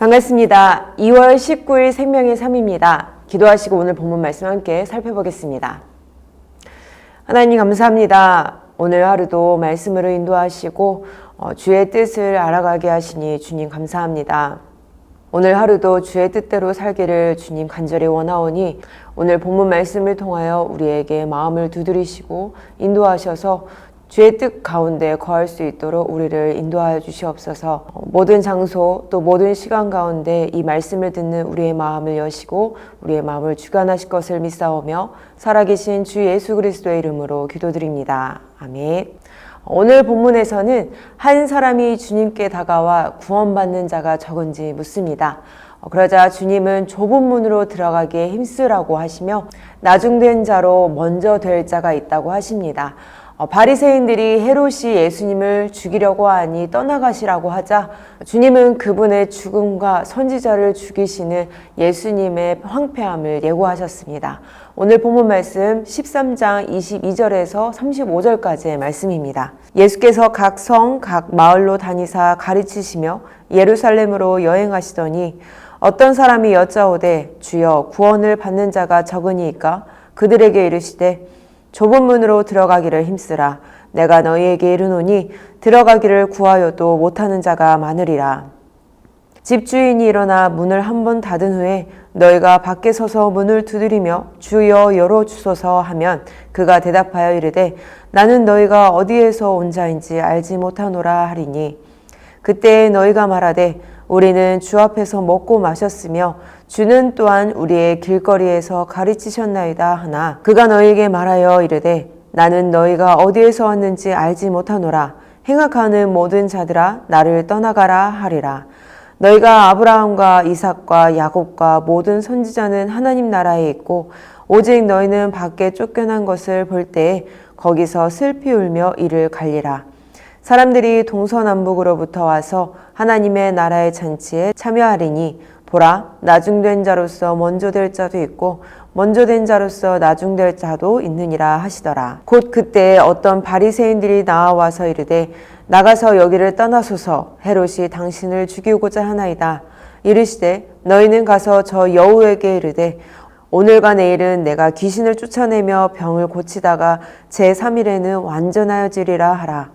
반갑습니다. 2월 19일 생명의 삶입니다. 기도하시고 오늘 본문 말씀 함께 살펴보겠습니다. 하나님 감사합니다. 오늘 하루도 말씀으로 인도하시고 주의 뜻을 알아가게 하시니 주님 감사합니다. 오늘 하루도 주의 뜻대로 살기를 주님 간절히 원하오니 오늘 본문 말씀을 통하여 우리에게 마음을 두드리시고 인도하셔서 주의 뜻 가운데 거할 수 있도록 우리를 인도하여 주시옵소서. 모든 장소 또 모든 시간 가운데 이 말씀을 듣는 우리의 마음을 여시고 우리의 마음을 주관하실 것을 믿사오며 살아계신 주 예수 그리스도의 이름으로 기도드립니다. 아멘. 오늘 본문에서는 한 사람이 주님께 다가와 구원받는 자가 적은지 묻습니다. 그러자 주님은 좁은 문으로 들어가기에 힘쓰라고 하시며 나중된 자로 먼저 될 자가 있다고 하십니다. 바리새인들이 헤롯이 예수님을 죽이려고 하니 떠나가시라고 하자 주님은 그분의 죽음과 선지자를 죽이시는 예수님의 황폐함을 예고하셨습니다. 오늘 본문 말씀 13장 22절에서 35절까지의 말씀입니다. 예수께서 각 성, 각 마을로 다니사 가르치시며 예루살렘으로 여행하시더니 어떤 사람이 여짜오되 주여 구원을 받는 자가 적으니이까 그들에게 이르시되 좁은 문으로 들어가기를 힘쓰라. 내가 너희에게 이르노니 들어가기를 구하여도 못하는 자가 많으리라. 집주인이 일어나 문을 한 번 닫은 후에 너희가 밖에 서서 문을 두드리며 주여 열어주소서 하면 그가 대답하여 이르되 나는 너희가 어디에서 온 자인지 알지 못하노라 하리니 그때 너희가 말하되 우리는 주 앞에서 먹고 마셨으며 주는 또한 우리의 길거리에서 가르치셨나이다 하나 그가 너희에게 말하여 이르되 나는 너희가 어디에서 왔는지 알지 못하노라. 행악하는 모든 자들아 나를 떠나가라 하리라. 너희가 아브라함과 이삭과 야곱과 모든 선지자는 하나님 나라에 있고 오직 너희는 밖에 쫓겨난 것을 볼 때에 거기서 슬피 울며 이를 갈리라. 사람들이 동서남북으로부터 와서 하나님의 나라의 잔치에 참여하리니 보라 나중된 자로서 먼저 될 자도 있고 먼저 된 자로서 나중될 자도 있느니라 하시더라. 곧 그때 어떤 바리새인들이 나와서 이르되 나가서 여기를 떠나소서 헤롯이 당신을 죽이고자 하나이다. 이르시되 너희는 가서 저 여우에게 이르되 오늘과 내일은 내가 귀신을 쫓아내며 병을 고치다가 제3일에는 완전하여지리라 하라.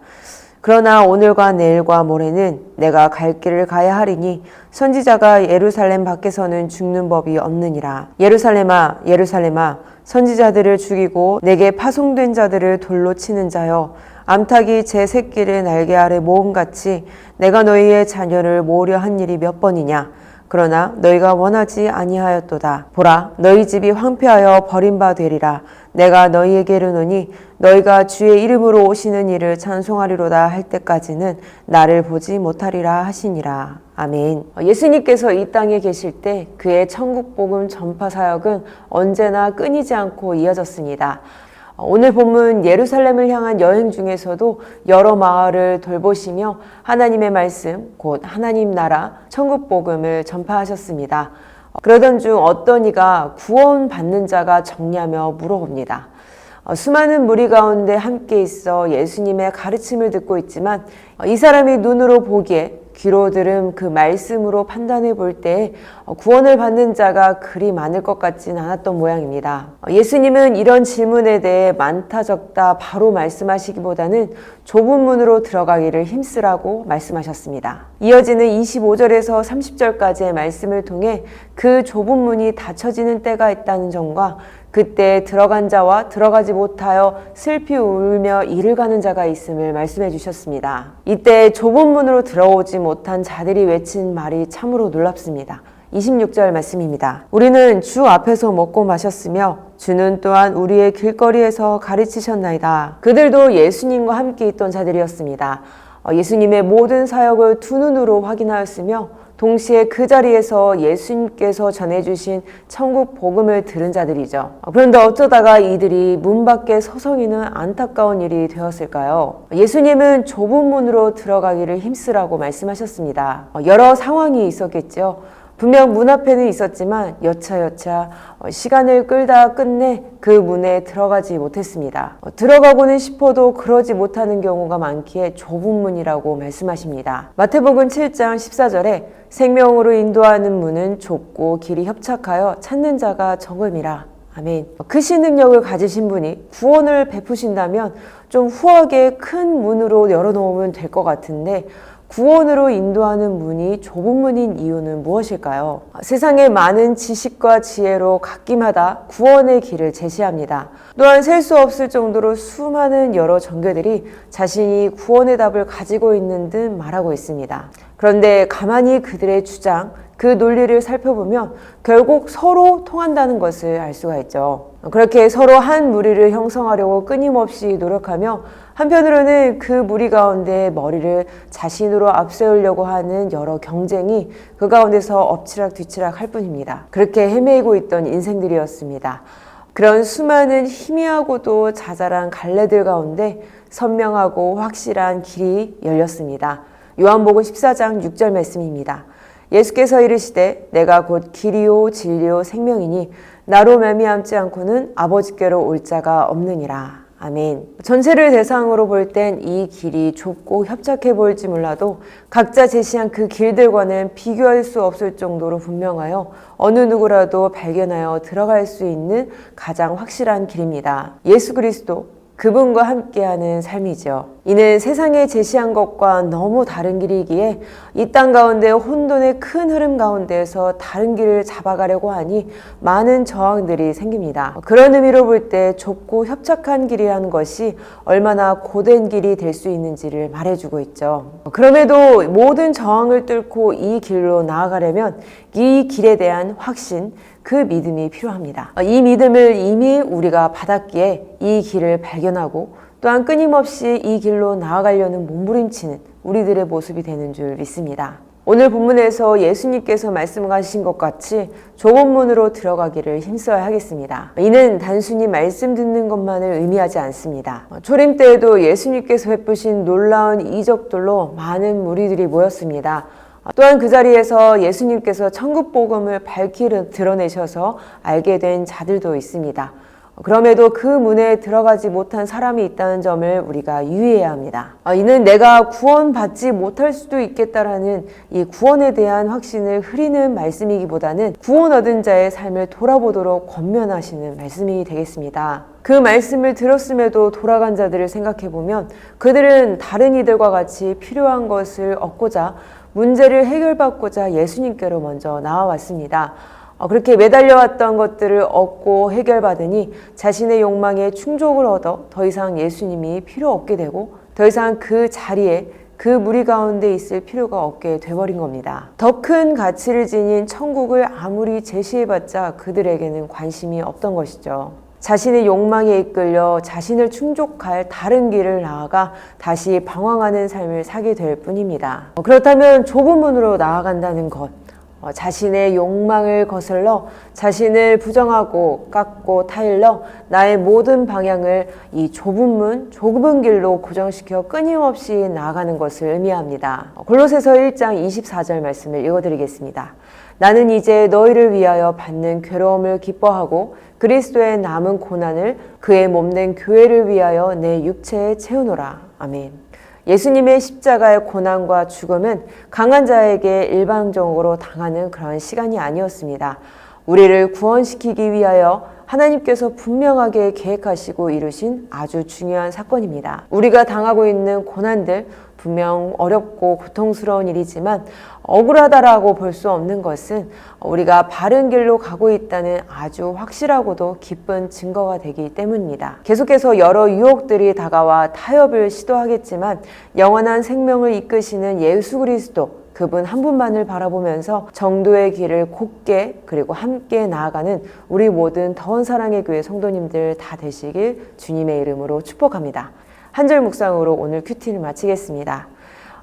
그러나 오늘과 내일과 모레는 내가 갈 길을 가야 하리니 선지자가 예루살렘 밖에서는 죽는 법이 없느니라. 예루살렘아 예루살렘아 선지자들을 죽이고 내게 파송된 자들을 돌로 치는 자여 암탉이 제 새끼를 날개 아래 모음같이 내가 너희의 자녀를 모으려 한 일이 몇 번이냐. 그러나 너희가 원하지 아니하였도다. 보라 너희 집이 황폐하여 버림바 되리라. 내가 너희에게 이르노니 너희가 주의 이름으로 오시는 이를 찬송하리로다 할 때까지는 나를 보지 못하리라 하시니라. 아멘. 예수님께서 이 땅에 계실 때 그의 천국 복음 전파 사역은 언제나 끊이지 않고 이어졌습니다. 오늘 본문 예루살렘을 향한 여행 중에서도 여러 마을을 돌보시며 하나님의 말씀, 곧 하나님 나라, 천국 복음을 전파하셨습니다. 그러던 중 어떤 이가 구원받는 자가 적냐며 물어봅니다. 수많은 무리 가운데 함께 있어 예수님의 가르침을 듣고 있지만 이 사람이 눈으로 보기에 귀로 들은 그 말씀으로 판단해 볼 때 구원을 받는 자가 그리 많을 것 같진 않았던 모양입니다. 예수님은 이런 질문에 대해 많다 적다 바로 말씀하시기보다는 좁은 문으로 들어가기를 힘쓰라고 말씀하셨습니다. 이어지는 25절에서 30절까지의 말씀을 통해 그 좁은 문이 닫혀지는 때가 있다는 점과 그때 들어간 자와 들어가지 못하여 슬피 울며 이를 가는 자가 있음을 말씀해 주셨습니다. 이때 좁은 문으로 들어오지 못한 자들이 외친 말이 참으로 놀랍습니다. 26절 말씀입니다. 우리는 주 앞에서 먹고 마셨으며 주는 또한 우리의 길거리에서 가르치셨나이다. 그들도 예수님과 함께 있던 자들이었습니다. 예수님의 모든 사역을 두 눈으로 확인하였으며 동시에 그 자리에서 예수님께서 전해주신 천국 복음을 들은 자들이죠. 그런데 어쩌다가 이들이 문 밖에 서성이는 안타까운 일이 되었을까요? 예수님은 좁은 문으로 들어가기를 힘쓰라고 말씀하셨습니다. 여러 상황이 있었겠죠. 분명 문 앞에는 있었지만 여차여차 시간을 끌다 끝내 그 문에 들어가지 못했습니다. 들어가고는 싶어도 그러지 못하는 경우가 많기에 좁은 문이라고 말씀하십니다. 마태복음 7장 14절에 생명으로 인도하는 문은 좁고 길이 협착하여 찾는 자가 적음이라. 아멘. 크신 능력을 가지신 분이 구원을 베푸신다면 좀 후하게 큰 문으로 열어놓으면 될 것 같은데 구원으로 인도하는 문이 좁은 문인 이유는 무엇일까요? 세상의 많은 지식과 지혜로 갓김하다 구원의 길을 제시합니다. 또한 셀 수 없을 정도로 수많은 여러 종교들이 자신이 구원의 답을 가지고 있는 듯 말하고 있습니다. 그런데 가만히 그들의 주장, 그 논리를 살펴보면 결국 서로 통한다는 것을 알 수가 있죠. 그렇게 서로 한 무리를 형성하려고 끊임없이 노력하며 한편으로는 그 무리 가운데 머리를 자신으로 앞세우려고 하는 여러 경쟁이 그 가운데서 엎치락 뒤치락 할 뿐입니다. 그렇게 헤매이고 있던 인생들이었습니다. 그런 수많은 희미하고도 자잘한 갈래들 가운데 선명하고 확실한 길이 열렸습니다. 요한복음 14장 6절 말씀입니다. 예수께서 이르시되 내가 곧 길이요 진리요 생명이니 나로 말미암지 않고는 아버지께로 올 자가 없느니라. 아멘. 전체를 대상으로 볼 땐 이 길이 좁고 협착해 보일지 몰라도 각자 제시한 그 길들과는 비교할 수 없을 정도로 분명하여 어느 누구라도 발견하여 들어갈 수 있는 가장 확실한 길입니다. 예수 그리스도, 그분과 함께하는 삶이죠. 이는 세상에 제시한 것과 너무 다른 길이기에 이 땅 가운데 혼돈의 큰 흐름 가운데에서 다른 길을 잡아가려고 하니 많은 저항들이 생깁니다. 그런 의미로 볼 때 좁고 협착한 길이라는 것이 얼마나 고된 길이 될 수 있는지를 말해주고 있죠. 그럼에도 모든 저항을 뚫고 이 길로 나아가려면 이 길에 대한 확신, 그 믿음이 필요합니다. 이 믿음을 이미 우리가 받았기에 이 길을 발견하고 또한 끊임없이 이 길로 나아가려는 몸부림치는 우리들의 모습이 되는 줄 믿습니다. 오늘 본문에서 예수님께서 말씀하신 것 같이 좁은 문으로 들어가기를 힘써야 하겠습니다. 이는 단순히 말씀 듣는 것만을 의미하지 않습니다. 초림 때에도 예수님께서 베푸신 놀라운 이적들로 많은 무리들이 모였습니다. 또한 그 자리에서 예수님께서 천국 복음을 밝히 드러내셔서 알게 된 자들도 있습니다. 그럼에도 그 문에 들어가지 못한 사람이 있다는 점을 우리가 유의해야 합니다. 이는 내가 구원받지 못할 수도 있겠다라는 이 구원에 대한 확신을 흐리는 말씀이기보다는 구원 얻은 자의 삶을 돌아보도록 권면하시는 말씀이 되겠습니다. 그 말씀을 들었음에도 돌아간 자들을 생각해보면 그들은 다른 이들과 같이 필요한 것을 얻고자 문제를 해결받고자 예수님께로 먼저 나와왔습니다. 그렇게 매달려왔던 것들을 얻고 해결받으니 자신의 욕망에 충족을 얻어 더 이상 예수님이 필요 없게 되고 더 이상 그 자리에 그 무리 가운데 있을 필요가 없게 돼버린 겁니다. 더 큰 가치를 지닌 천국을 아무리 제시해봤자 그들에게는 관심이 없던 것이죠. 자신의 욕망에 이끌려 자신을 충족할 다른 길을 나아가 다시 방황하는 삶을 살게 될 뿐입니다. 그렇다면 좁은 문으로 나아간다는 것, 자신의 욕망을 거슬러 자신을 부정하고 깎고 타일러 나의 모든 방향을 이 좁은 문, 좁은 길로 고정시켜 끊임없이 나아가는 것을 의미합니다. 골로새서 1장 24절 말씀을 읽어드리겠습니다. 나는 이제 너희를 위하여 받는 괴로움을 기뻐하고 그리스도의 남은 고난을 그의 몸된 교회를 위하여 내 육체에 채우노라. 아멘. 예수님의 십자가의 고난과 죽음은 강한 자에게 일방적으로 당하는 그런 시간이 아니었습니다. 우리를 구원시키기 위하여 하나님께서 분명하게 계획하시고 이루신 아주 중요한 사건입니다. 우리가 당하고 있는 고난들, 분명 어렵고 고통스러운 일이지만 억울하다라고 볼 수 없는 것은 우리가 바른 길로 가고 있다는 아주 확실하고도 기쁜 증거가 되기 때문입니다. 계속해서 여러 유혹들이 다가와 타협을 시도하겠지만 영원한 생명을 이끄시는 예수 그리스도, 그분 한 분만을 바라보면서 정도의 길을 곧게 그리고 함께 나아가는 우리 모든 더운 사랑의 교회 성도님들 다 되시길 주님의 이름으로 축복합니다. 한 절 묵상으로 오늘 큐티를 마치겠습니다.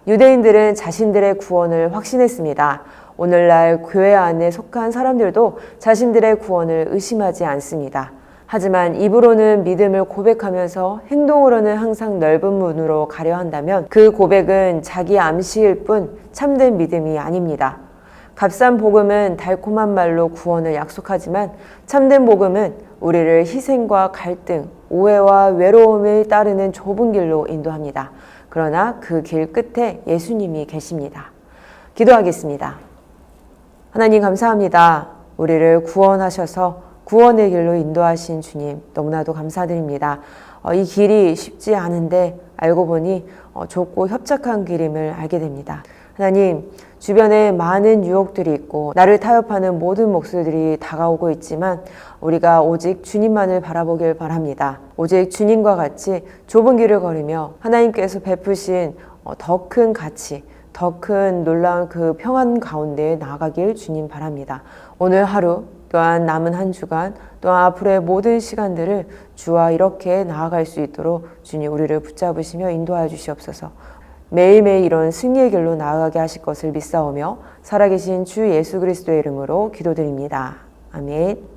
유대인들은 자신들의 구원을 확신했습니다. 오늘날 교회 안에 속한 사람들도 자신들의 구원을 의심하지 않습니다. 하지만 입으로는 믿음을 고백하면서 행동으로는 항상 넓은 문으로 가려 한다면 그 고백은 자기 암시일 뿐 참된 믿음이 아닙니다. 값싼 복음은 달콤한 말로 구원을 약속하지만 참된 복음은 우리를 희생과 갈등, 오해와 외로움을 따르는 좁은 길로 인도합니다. 그러나 그 길 끝에 예수님이 계십니다. 기도하겠습니다. 하나님 감사합니다. 우리를 구원하셔서 구원의 길로 인도하신 주님 너무나도 감사드립니다. 이 길이 쉽지 않은데 알고 보니 좁고 협착한 길임을 알게 됩니다. 하나님, 주변에 많은 유혹들이 있고 나를 타협하는 모든 목소리들이 다가오고 있지만 우리가 오직 주님만을 바라보길 바랍니다. 오직 주님과 같이 좁은 길을 걸으며 하나님께서 베푸신 더 큰 가치, 더 큰 놀라운 그 평안 가운데 나아가길 주님 바랍니다. 오늘 하루 또한 남은 한 주간 또한 앞으로의 모든 시간들을 주와 이렇게 나아갈 수 있도록 주님 우리를 붙잡으시며 인도하여 주시옵소서. 매일매일 이런 승리의 길로 나아가게 하실 것을 믿사오며 살아계신 주 예수 그리스도의 이름으로 기도드립니다. 아멘.